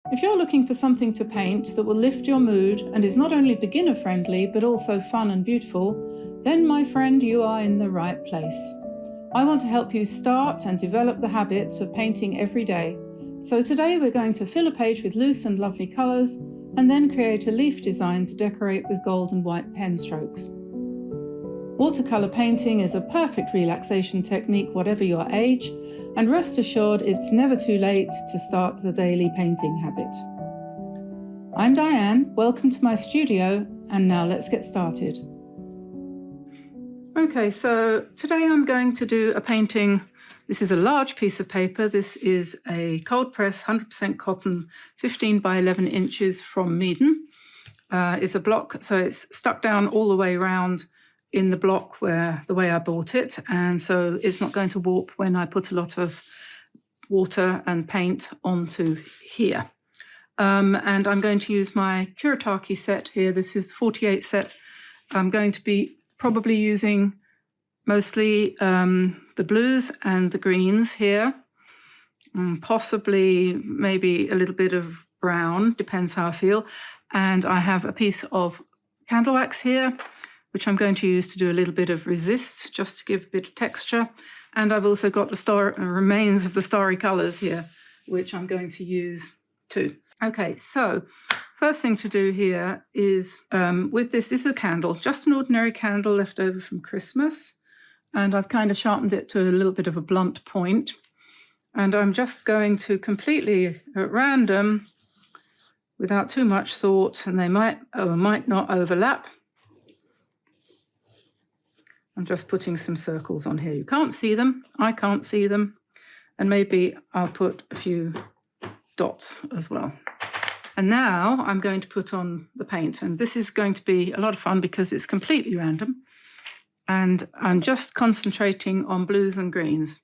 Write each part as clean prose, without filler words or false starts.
If you're looking for something to paint that will lift your mood and is not only beginner friendly but also fun and beautiful, then my friend, you are in the right place. I want to help you start and develop the habit of painting every day. So today we're going to fill a page with loose and lovely colours and then create a leaf design to decorate with gold and white pen strokes. Watercolor painting is a perfect relaxation technique whatever your age, and rest assured it's never too late to start the daily painting habit. I'm Diane, welcome to my studio, and now let's get started. Okay, so today I'm going to do a painting. This is a large piece of paper. This is a cold press 100% cotton 15 by 11 inches from Meaden. It's a block, so it's stuck down all the way around in the block where the way I bought it, and so it's not going to warp when I put a lot of water and paint onto here. And I'm going to use my Kuretake set here. This is the 48 set. I'm going to be probably using mostly the blues and the greens here, possibly maybe a little bit of brown, depends how I feel. And I have a piece of candle wax here, which I'm going to use to do a little bit of resist, just to give a bit of texture. And I've also got the remains of the starry colours here, which I'm going to use too. Okay, so first thing to do here is with this is a candle, just an ordinary candle left over from Christmas. And I've kind of sharpened it to a little bit of a blunt point. And I'm just going to completely at random, without too much thought, and they might or might not overlap. I'm just putting some circles on here. You can't see them, I can't see them, and maybe I'll put a few dots as well. And now I'm going to put on the paint, and this is going to be a lot of fun because it's completely random, and I'm just concentrating on blues and greens.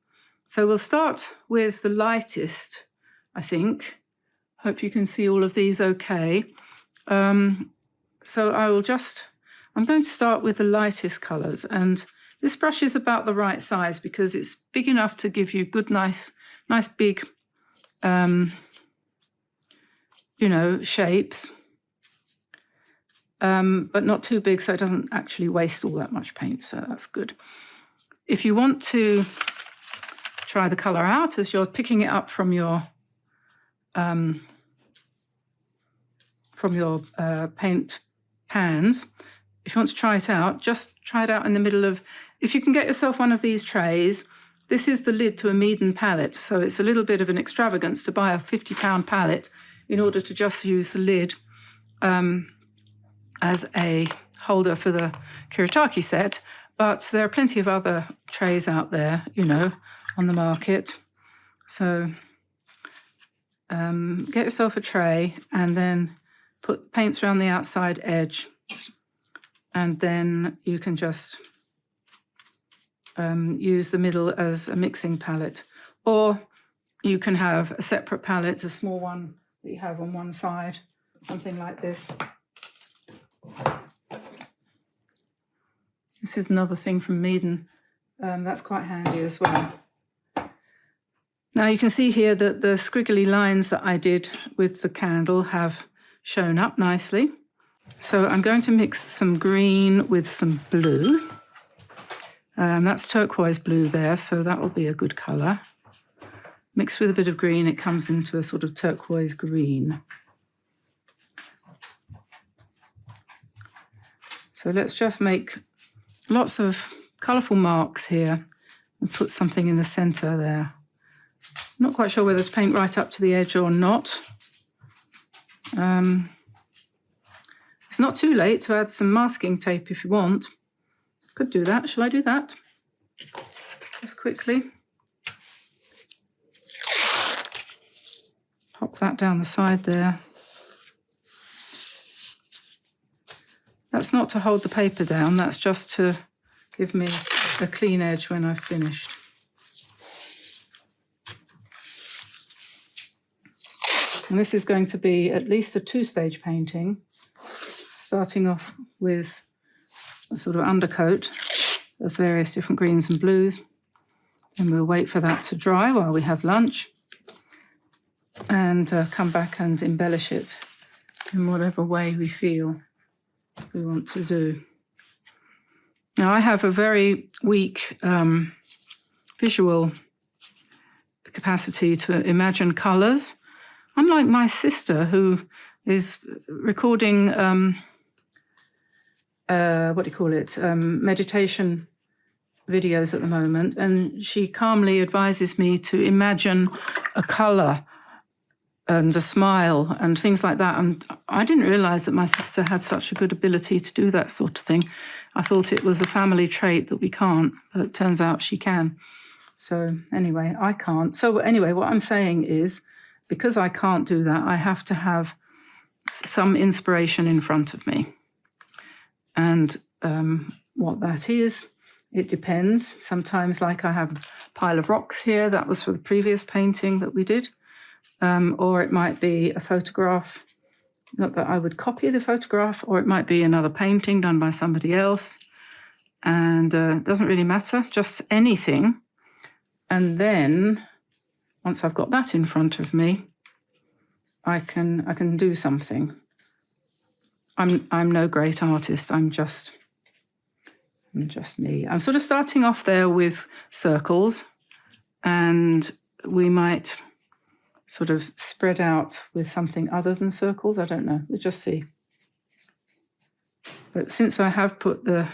So we'll start with the lightest, I think. Hope you can see all of these okay. So I'm going to start with the lightest colours, and this brush is about the right size because it's big enough to give you good, nice big, shapes, but not too big so it doesn't actually waste all that much paint, so that's good. If you want to try the colour out as you're picking it up from your paint pans, if you want to try it out, just try it out in the middle of, if you can get yourself one of these trays, this is the lid to a Meaden palette, so it's a little bit of an extravagance to buy a £50 palette in order to just use the lid as a holder for the Kuretake set, but there are plenty of other trays out there, on the market. So get yourself a tray and then put paints around the outside edge. And then you can just use the middle as a mixing palette. Or you can have a separate palette, a small one that you have on one side, something like this. This is another thing from Meaden. That's quite handy as well. Now you can see here that the squiggly lines that I did with the candle have shown up nicely. So I'm going to mix some green with some blue. That's turquoise blue there, so that will be a good colour. Mixed with a bit of green, it comes into a sort of turquoise green. So let's just make lots of colourful marks here and put something in the centre there. I'm not quite sure whether to paint right up to the edge or not. It's not too late to add some masking tape if you want. Could do that. Shall I do that? Just quickly. Pop that down the side there. That's not to hold the paper down, that's just to give me a clean edge when I've finished. And this is going to be at least a two-stage painting, starting off with a sort of undercoat of various different greens and blues. And we'll wait for that to dry while we have lunch. and come back and embellish it in whatever way we feel we want to do. Now, I have a very weak visual capacity to imagine colours, unlike my sister, who is recording, meditation videos at the moment, and she calmly advises me to imagine a colour and a smile and things like that. And I didn't realise that my sister had such a good ability to do that sort of thing. I thought it was a family trait that we can't, but it turns out she can. So anyway, I can't. So anyway, what I'm saying is, because I can't do that, I have to have some inspiration in front of me. And what that is, it depends. Sometimes, like I have a pile of rocks here, that was for the previous painting that we did. Or it might be a photograph, not that I would copy the photograph, or it might be another painting done by somebody else. And it doesn't really matter, just anything. And then, once I've got that in front of me, I can do something. I'm no great artist. I'm just me. I'm sort of starting off there with circles, and we might sort of spread out with something other than circles. I don't know. We'll just see. But since I have put the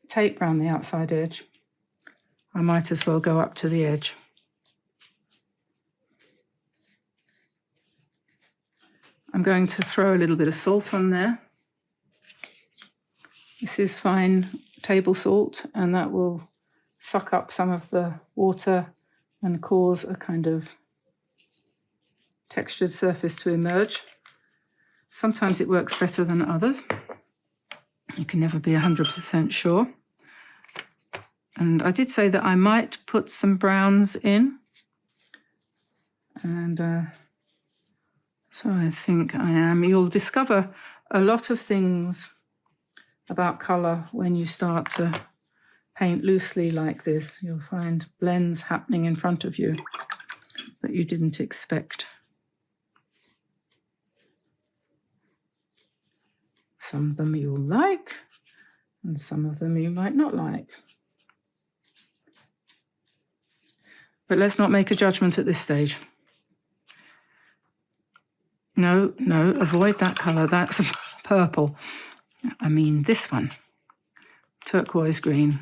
tape around the outside edge, I might as well go up to the edge. I'm going to throw a little bit of salt on there. This is fine table salt, and that will suck up some of the water and cause a kind of textured surface to emerge. Sometimes it works better than others. You can never be 100% sure. And I did say that I might put some browns in. And so I think I am. You'll discover a lot of things about colour when you start to paint loosely like this. You'll find blends happening in front of you that you didn't expect. Some of them you'll like, and some of them you might not like. But let's not make a judgment at this stage. No, avoid that colour. That's purple. I mean this one, turquoise green.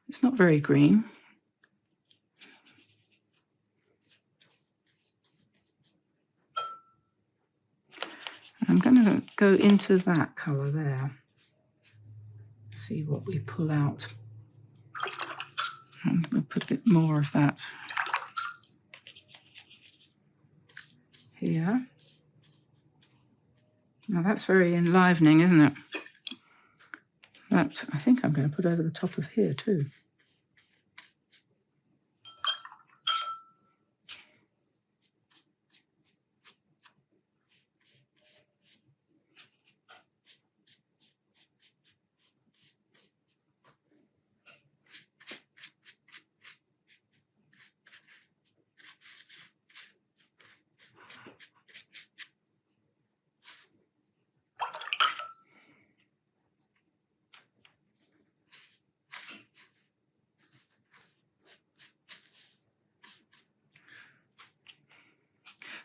It's not very green. I'm going to go into that colour there. See what we pull out. And we'll put a bit more of that here. Now that's very enlivening, isn't it? That I think I'm going to put over the top of here too.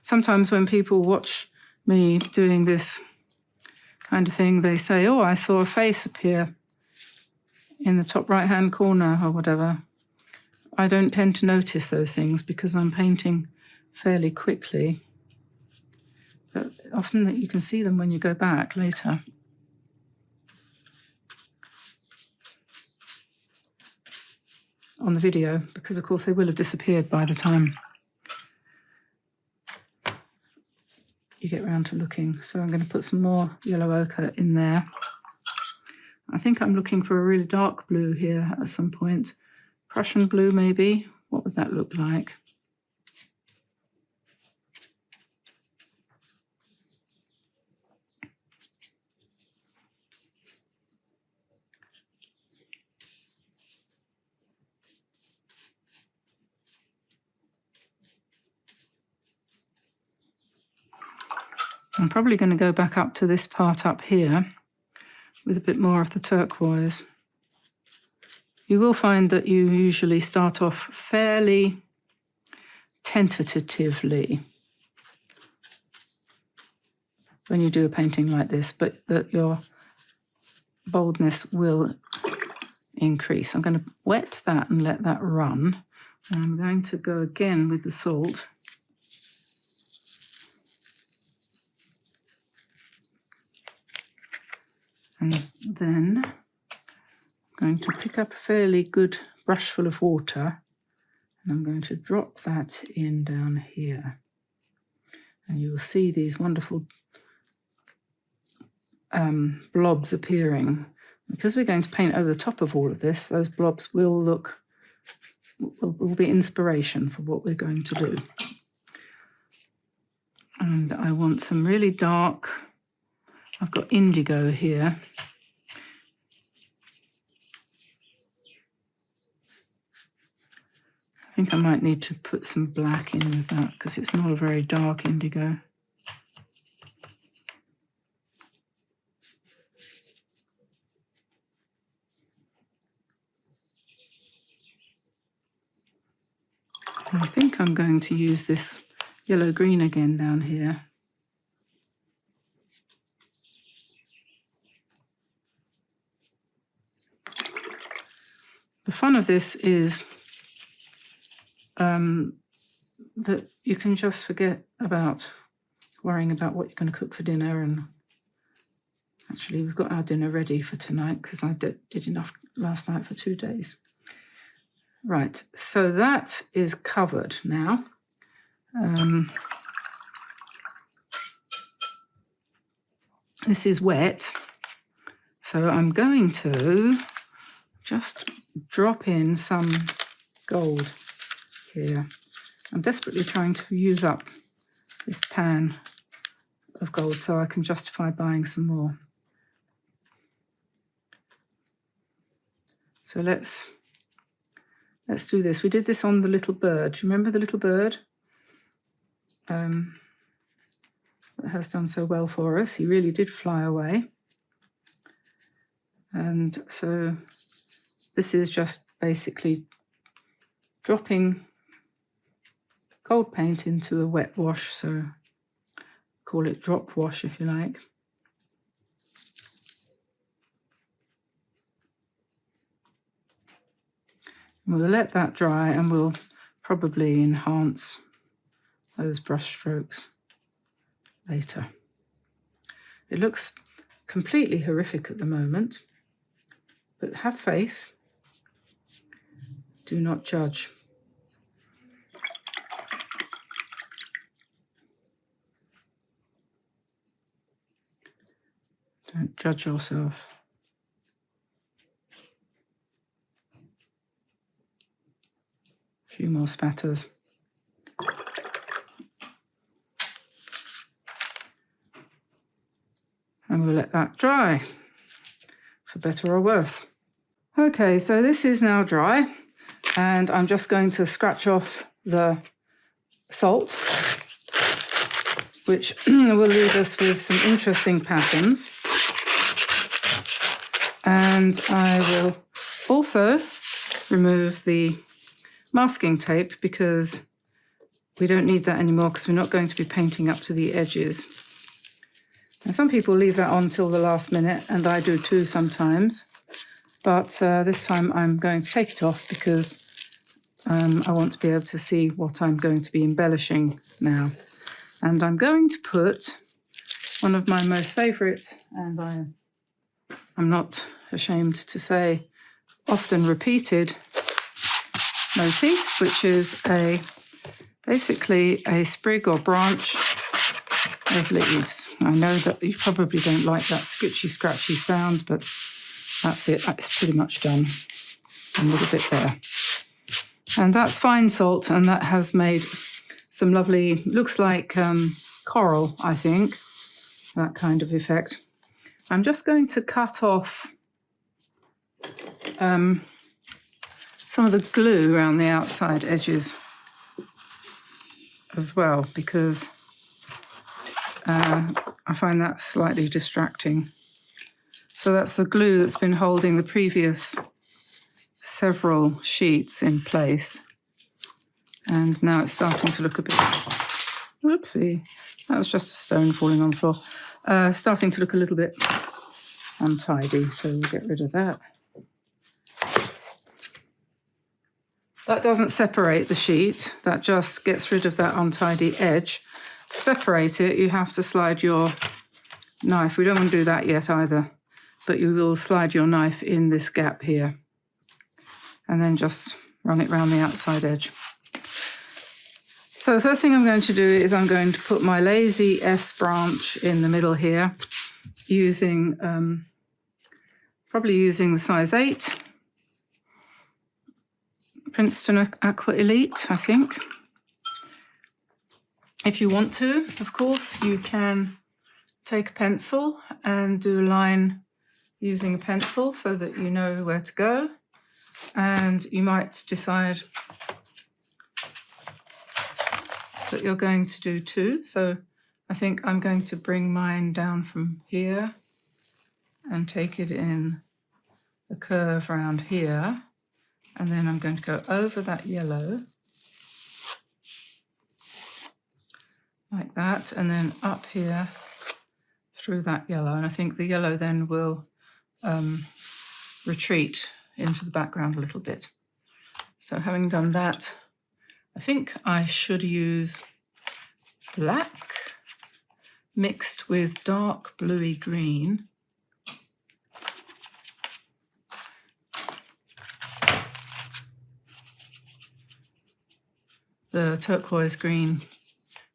Sometimes when people watch me doing this kind of thing, they say, oh, I saw a face appear in the top right-hand corner or whatever. I don't tend to notice those things because I'm painting fairly quickly. But often you can see them when you go back later. On the video, because of course they will have disappeared by the time you get round to looking. So I'm going to put some more yellow ochre in there. I think I'm looking for a really dark blue here at some point. Prussian blue maybe. What would that look like? I'm probably going to go back up to this part up here with a bit more of the turquoise. You will find that you usually start off fairly tentatively when you do a painting like this, but that your boldness will increase. I'm going to wet that and let that run. And I'm going to go again with the salt. And then I'm going to pick up a fairly good brush full of water, and I'm going to drop that in down here. And you will see these wonderful blobs appearing. Because we're going to paint over the top of all of this, those blobs will be inspiration for what we're going to do. And I want some really dark, I've got indigo here. I think I might need to put some black in with that because it's not a very dark indigo. And I think I'm going to use this yellow-green again down here. The fun of this is that you can just forget about worrying about what you're going to cook for dinner. And actually, we've got our dinner ready for tonight because I did enough last night for 2 days. Right, so that is covered now. This is wet, so I'm going to just drop in some gold here. I'm desperately trying to use up this pan of gold so I can justify buying some more. So let's do this. We did this on the little bird. Do you remember the little bird? That has done so well for us. He really did fly away. And so this is just basically dropping gold paint into a wet wash, so call it drop wash if you like. And we'll let that dry and we'll probably enhance those brush strokes later. It looks completely horrific at the moment, but have faith. Do not judge. Don't judge yourself. A few more spatters. And we'll let that dry, for better or worse. Okay, so this is now dry, and I'm just going to scratch off the salt, which will leave us with some interesting patterns. And I will also remove the masking tape because we don't need that anymore because we're not going to be painting up to the edges. And some people leave that on till the last minute, and I do too sometimes. But this time I'm going to take it off because I want to be able to see what I'm going to be embellishing now. And I'm going to put one of my most favourite, and I'm not ashamed to say, often repeated motifs, which is basically a sprig or branch of leaves. I know that you probably don't like that scritchy, scratchy sound, but that's it. That's pretty much done. A little bit there. And that's fine salt, and that has made some lovely, looks like coral, I think, that kind of effect. I'm just going to cut off some of the glue around the outside edges as well, because I find that slightly distracting. So that's the glue that's been holding the previous several sheets in place. And now it's starting to look a bit, whoopsie, that was just a stone falling on the floor. Starting to look a little bit untidy, so we'll get rid of that. That doesn't separate the sheet, that just gets rid of that untidy edge. To separate it, you have to slide your knife. We don't want to do that yet either, but you will slide your knife in this gap here and then just run it around the outside edge. So the first thing I'm going to do is I'm going to put my lazy S branch in the middle here, using probably using the size 8 Princeton Aqua Elite, I think. If you want to, of course, you can take a pencil and do a line using a pencil so that you know where to go. And you might decide that you're going to do 2. So I think I'm going to bring mine down from here and take it in a curve around here. And then I'm going to go over that yellow like that, and then up here through that yellow. And I think the yellow then will retreat into the background a little bit. So having done that, I think I should use black mixed with dark bluey green. The turquoise green,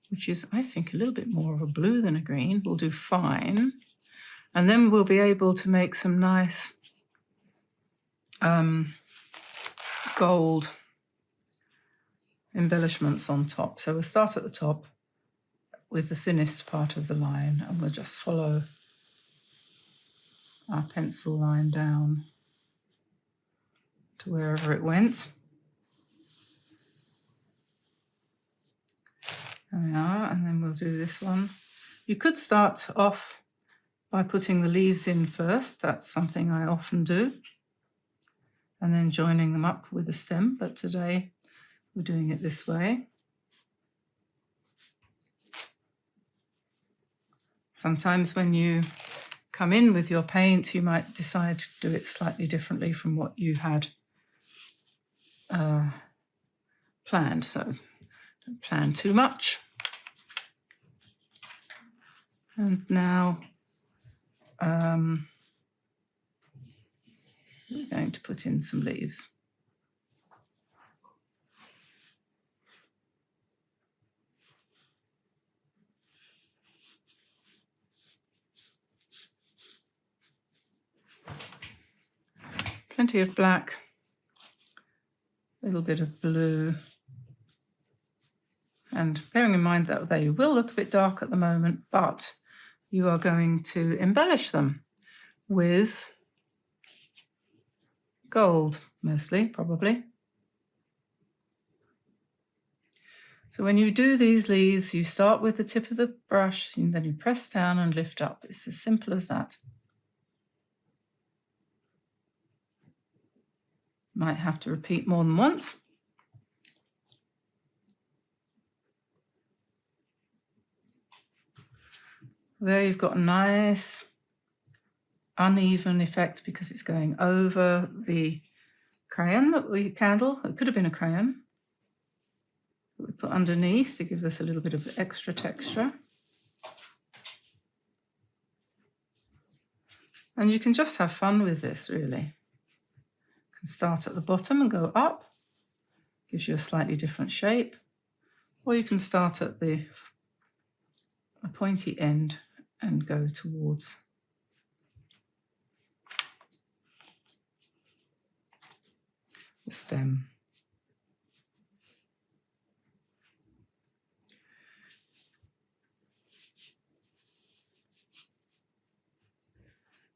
which is, I think, a little bit more of a blue than a green, will do fine. And then we'll be able to make some nice gold embellishments on top. So we'll start at the top with the thinnest part of the line, and we'll just follow our pencil line down to wherever it went. There we are, and then we'll do this one. You could start off by putting the leaves in first. That's something I often do. And then joining them up with the stem, but today we're doing it this way. Sometimes when you come in with your paint, you might decide to do it slightly differently from what you had planned. So don't plan too much. And now we're going to put in some leaves. Plenty of black, a little bit of blue. And bearing in mind that they will look a bit dark at the moment, but you are going to embellish them with gold, mostly, probably. So when you do these leaves, you start with the tip of the brush, and then you press down and lift up. It's as simple as that. Might have to repeat more than once. There you've got a nice uneven effect because it's going over the crayon candle. It could have been a crayon that we put underneath to give us a little bit of extra texture. And you can just have fun with this, really. You can start at the bottom and go up, gives you a slightly different shape, or you can start at the pointy end and go towards the stem.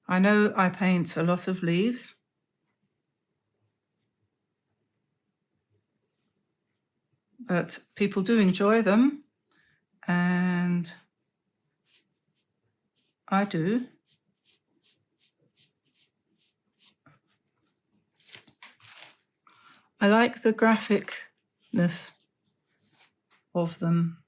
I know I paint a lot of leaves, but people do enjoy them, and I do. I like the graphicness of them.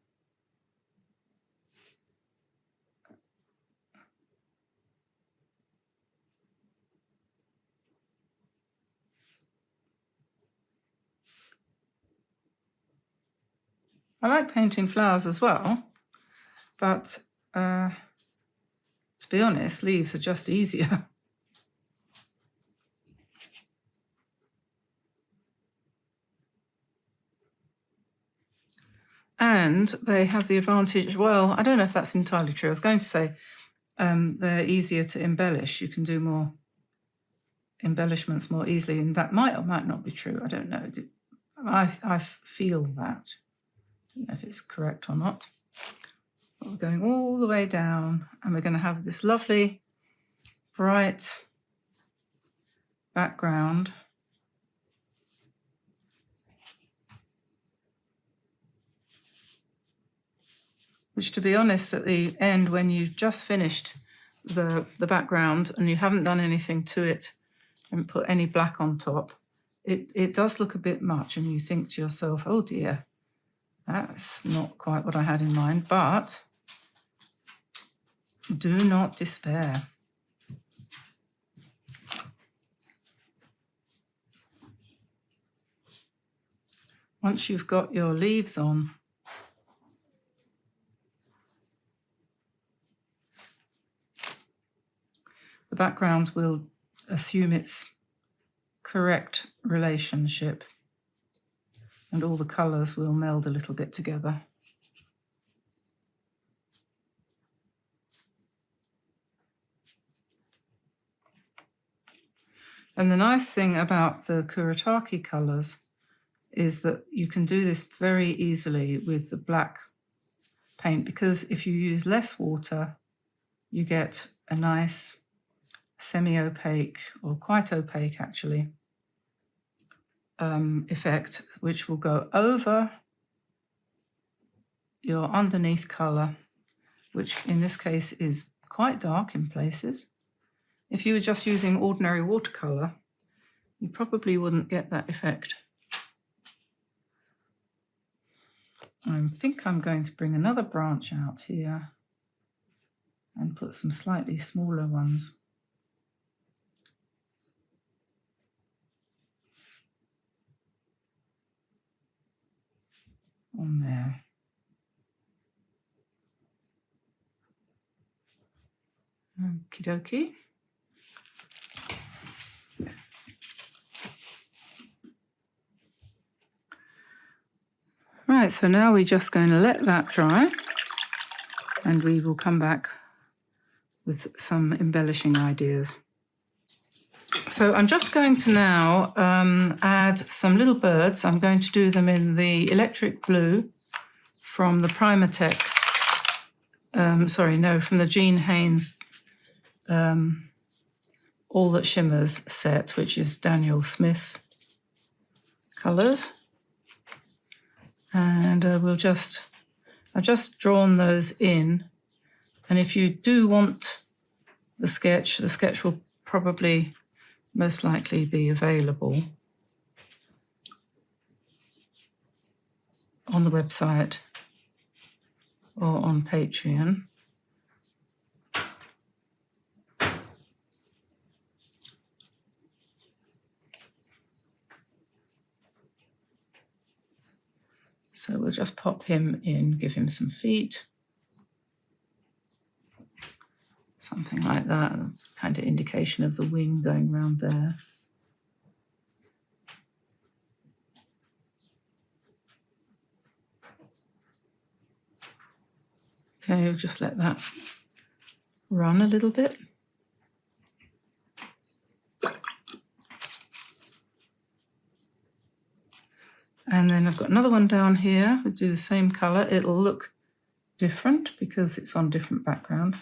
I like painting flowers as well, but to be honest, leaves are just easier. And they have the advantage, well, I don't know if that's entirely true. I was going to say they're easier to embellish. You can do more embellishments more easily, and that might or might not be true. I don't know. I feel that. I don't know if it's correct or not. But we're going all the way down, and we're going to have this lovely, bright background. Which, to be honest, at the end, when you've just finished the background and you haven't done anything to it and put any black on top, it does look a bit much, and you think to yourself, oh dear, that's not quite what I had in mind. But do not despair. Once you've got your leaves on, the background will assume its correct relationship, and all the colours will meld a little bit together. And the nice thing about the Kuretake colours is that you can do this very easily with the black paint, because if you use less water, you get a nice semi-opaque, or quite opaque actually, effect, which will go over your underneath colour, which in this case is quite dark in places. If you were just using ordinary watercolour, you probably wouldn't get that effect. I think I'm going to bring another branch out here and put some slightly smaller ones. On there. Okie dokie. Right, so now we're just going to let that dry, and we will come back with some embellishing ideas. So I'm just going to now add some little birds. I'm going to do them in the electric blue from the Primatech, from the Jean Haynes All That Shimmers set, which is Daniel Smith colours. And I've just drawn those in. And if you do want the sketch will probably most likely be available on the website or on Patreon. So we'll just pop him in, give him some feet. Something like that, a kind of indication of the wing going round there. Okay, we'll just let that run a little bit. And then I've got another one down here. We'll do the same colour. It'll look different because it's on different background.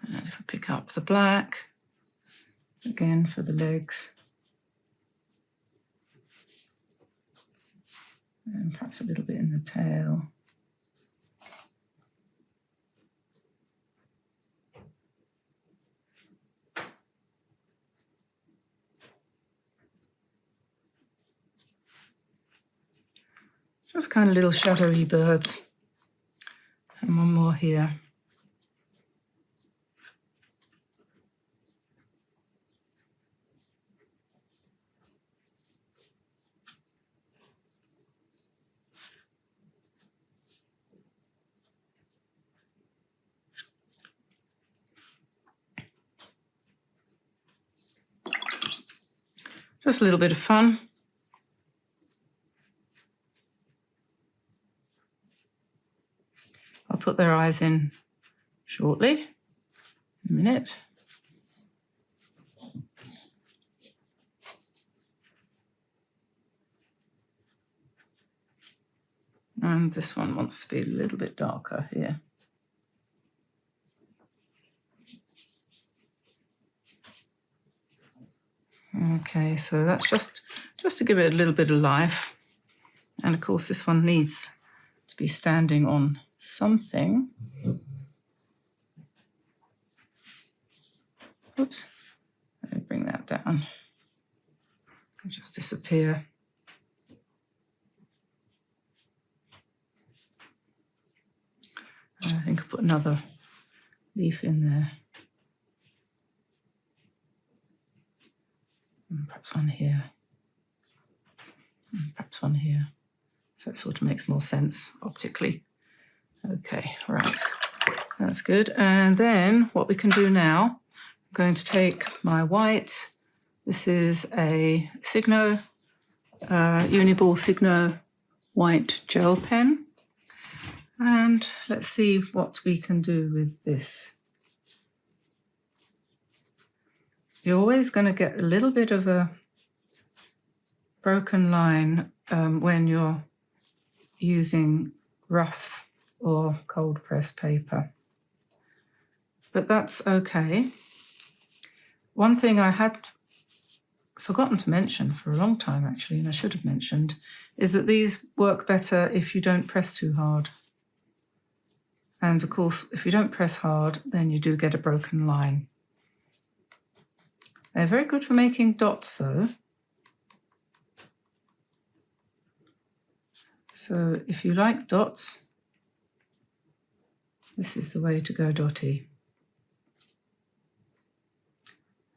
And if I pick up the black, again for the legs. And perhaps a little bit in the tail. Just kind of little shadowy birds. And one more here. Just a little bit of fun. I'll put their eyes in shortly, in a minute. And this one wants to be a little bit darker here. Okay, so that's just to give it a little bit of life. And of course, this one needs to be standing on something. Oops, let me bring that down. It'll just disappear. I think I'll put another leaf in there. And perhaps one here. And perhaps one here. So it sort of makes more sense optically. Okay, right. That's good. And then what we can do now, I'm going to take my white. This is a Signo, Uniball Signo white gel pen. And let's see what we can do with this. You're always going to get a little bit of a broken line when you're using rough or cold press paper. But that's okay. One thing I had forgotten to mention for a long time actually, and I should have mentioned, is that these work better if you don't press too hard. And of course, if you don't press hard, then you do get a broken line. They're very good for making dots though. So if you like dots, this is the way to go dotty.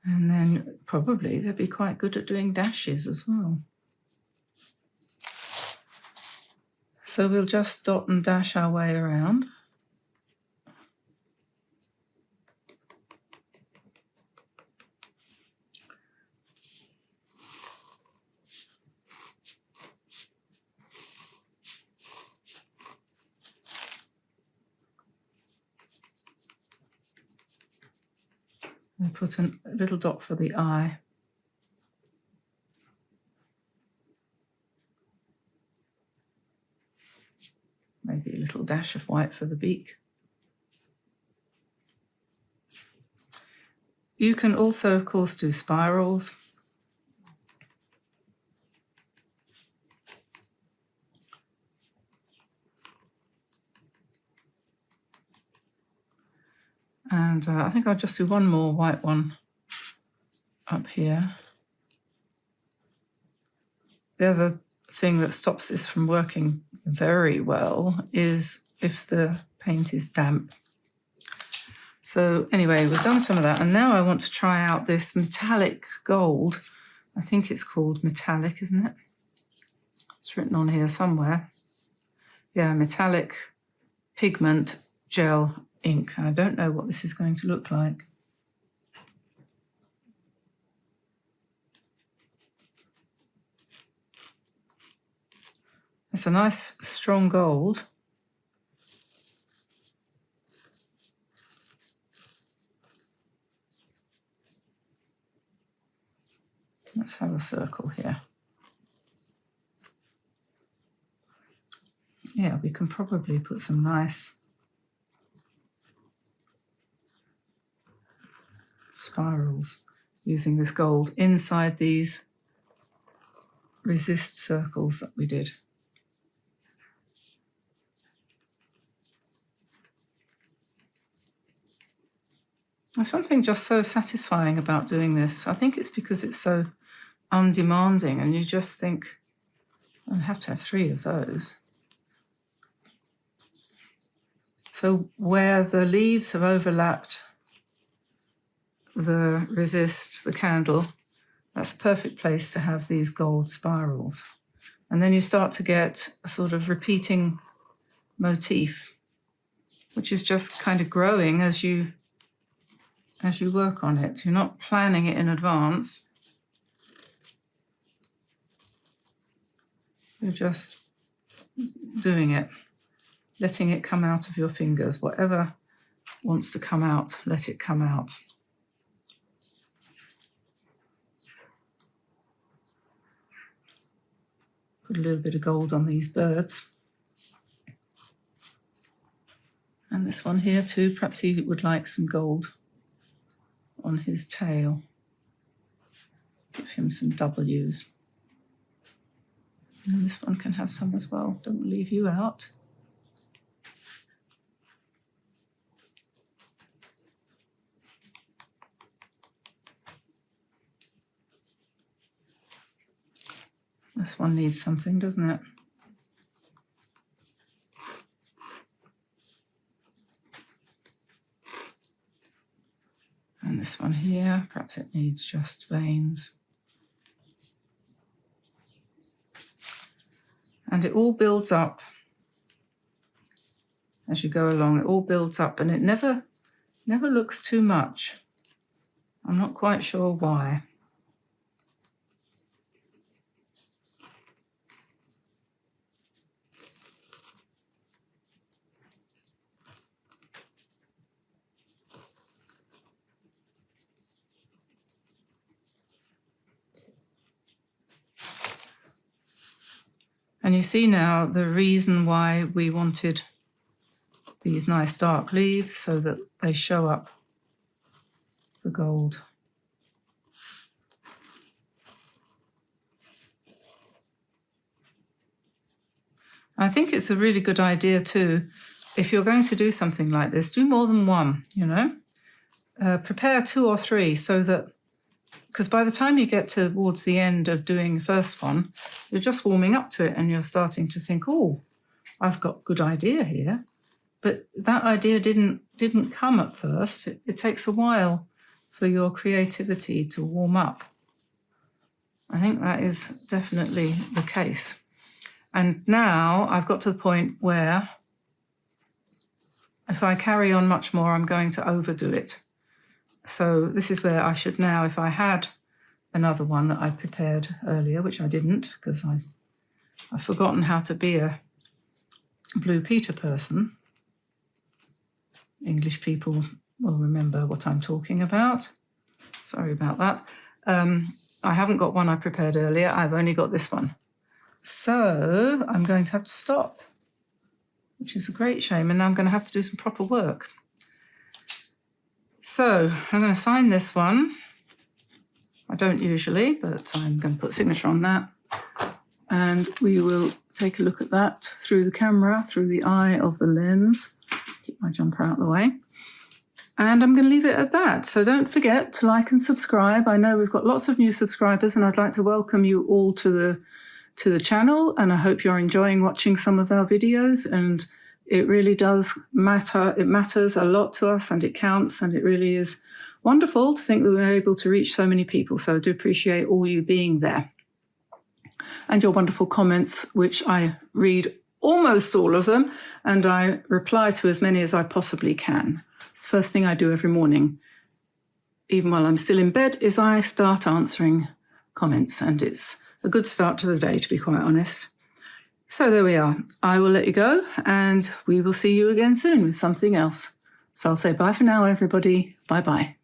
And then probably they'll be quite good at doing dashes as well. So we'll just dot and dash our way around. I put a little dot for the eye. Maybe a little dash of white for the beak. You can also, of course, do spirals. And I think I'll just do one more white one up here. The other thing that stops this from working very well is if the paint is damp. So anyway, we've done some of that, and now I want to try out this metallic gold. I think it's called metallic, isn't it? It's written on here somewhere. Yeah, metallic pigment gel ink. I don't know what this is going to look like. It's a nice strong gold. Let's have a circle here. Yeah, we can probably put some nice spirals using this gold inside these resist circles that we did. There's something just so satisfying about doing this. I think it's because it's so undemanding, and you just think, I have to have 3 of those. So where the leaves have overlapped the resist, the candle, that's a perfect place to have these gold spirals. And then you start to get a sort of repeating motif, which is just kind of growing as you work on it. You're not planning it in advance. You're just doing it, letting it come out of your fingers. Whatever wants to come out, let it come out. Put a little bit of gold on these birds. And this one here too, perhaps he would like some gold on his tail. Give him some W's. And this one can have some as well. Don't leave you out. This one needs something, doesn't it? And this one here, perhaps it needs just veins. And it all builds up as you go along. It all builds up, and it never looks too much. I'm not quite sure why. And you see now the reason why we wanted these nice dark leaves, so that they show up the gold. I think it's a really good idea too, if you're going to do something like this, do more than one, you know. Prepare 2 or 3 so that, because by the time you get towards the end of doing the first one, you're just warming up to it and you're starting to think, oh, I've got a good idea here. But that idea didn't come at first. It takes a while for your creativity to warm up. I think that is definitely the case. And now I've got to the point where if I carry on much more, I'm going to overdo it. So this is where I should now, if I had another one that I prepared earlier, which I didn't because I've forgotten how to be a Blue Peter person. English people will remember what I'm talking about. Sorry about that. I haven't got one I prepared earlier. I've only got this one. So I'm going to have to stop, which is a great shame. And now I'm going to have to do some proper work. So I'm going to sign this one. I don't usually, but I'm going to put a signature on that. And we will take a look at that through the camera, through the eye of the lens. Keep my jumper out of the way. And I'm going to leave it at that. So don't forget to like and subscribe. I know we've got lots of new subscribers, and I'd like to welcome you all to the channel. And I hope you're enjoying watching some of our videos. And it really does matter. It matters a lot to us, and it counts. And it really is wonderful to think that we're able to reach so many people. So I do appreciate all you being there. And your wonderful comments, which I read almost all of them, and I reply to as many as I possibly can. It's the first thing I do every morning, even while I'm still in bed, is I start answering comments, and it's a good start to the day, to be quite honest. So there we are. I will let you go, and we will see you again soon with something else. So I'll say bye for now, everybody. Bye-bye.